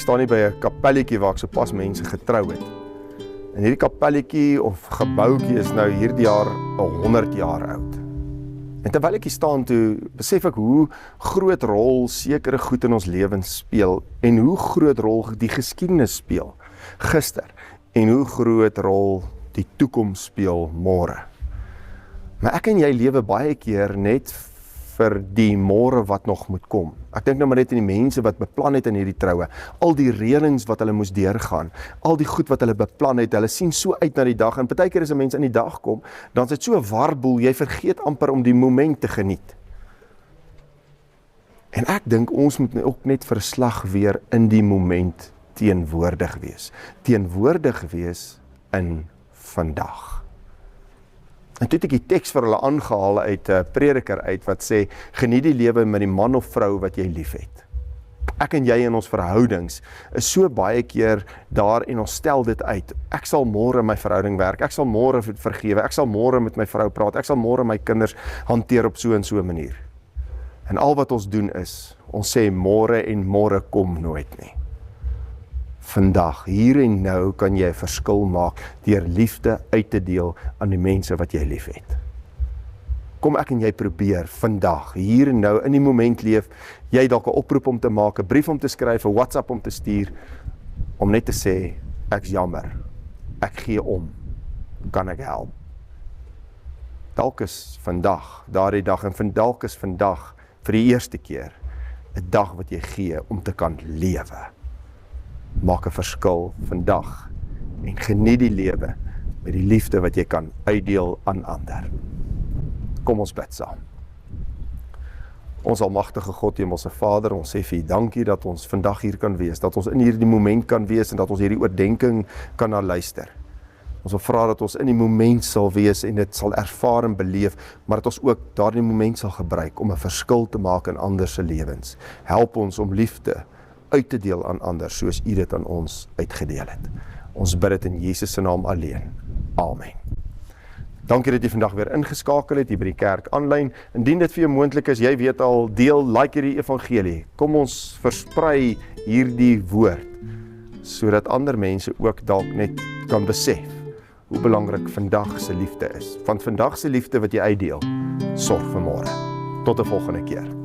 staan hier by 'n kapelletjie waar ek sopas mense getrou het. En hierdie kapelletjie of gebouetjie is nou hierdie jaar 100 jaar oud. En terwyl ek hier staan toe, besef ek hoe groot rol sekere goed in ons lewens speel en hoe groot rol die geskiedenis speel gister en hoe groot rol die toekoms speel môre. Maar ek en jy lewe baie keer net vir die môre wat nog moet kom. Ek dink nou maar net aan die mense wat beplan het in hierdie troue, al die reëlings wat hulle moes deurgaan, al die goed wat hulle beplan het, hulle sien so uit na die dag, en partykeer as 'n mens in die dag kom, dan is dit so 'n warboel, jy vergeet amper om die moment te geniet. En ek dink ons moet ook net vir 'n slag weer in die moment teenwoordig wees in vandag. En toe het ek die teks vir hulle aangehaal uit 'n prediker uit wat sê, geniet die lewe met die man of vrou wat jy lief het. Ek en jy in ons verhoudings is so baie keer daar en ons stel dit uit. Ek sal môre my verhouding werk, ek sal môre vergewe, ek sal môre met my vrou praat, ek sal môre my kinders hanteer op so en so 'n manier. En al wat ons doen is, ons sê môre en môre kom nooit nie. Vandag, hier en nou kan jy 'n verskil maak deur liefde uit te deel aan die mense wat jy lief het. Kom ek en jy probeer vandag, hier en nou, in die moment leef, jy dalk 'n oproep om te maak, 'n brief om te skryf, 'n WhatsApp om te stuur, om net te sê, ek's jammer, ek gee om, kan ek help? Dalk is vandag, daardie dag, en dalk is vandag, vir die eerste keer, 'n dag wat jy gee om te kan lewe. Maak 'n verskil vandag en geniet die lewe met die liefde wat jy kan uitdeel aan ander. Kom ons bid saam. Ons almagtige God, Hemelse Vader, ons sê vir U dankie dat ons vandag hier kan wees, dat ons in hierdie moment kan wees en dat ons hierdie oordeenking kan na luister. Ons wil vra dat ons in die moment sal wees en dit sal ervaar en beleef, maar dat ons ook daardie moment sal gebruik om 'n verskil te maak in ander se lewens. Help ons om liefde uit te deel aan ander, soos U dit aan ons uitgedeel het. Ons bid dit in Jesus se naam alleen. Amen. Dankie dat jy vandag weer ingeskakel het hier by die kerk aanlyn. Indien dit vir jou moontlik is, jy weet al, deel, like hierdie evangelie. Kom ons versprei hierdie woord, sodat ander mense ook dalk net kan besef hoe belangrik vandag se liefde is. Want vandag se liefde wat jy uitdeel, sorg vir môre. Tot 'n volgende keer.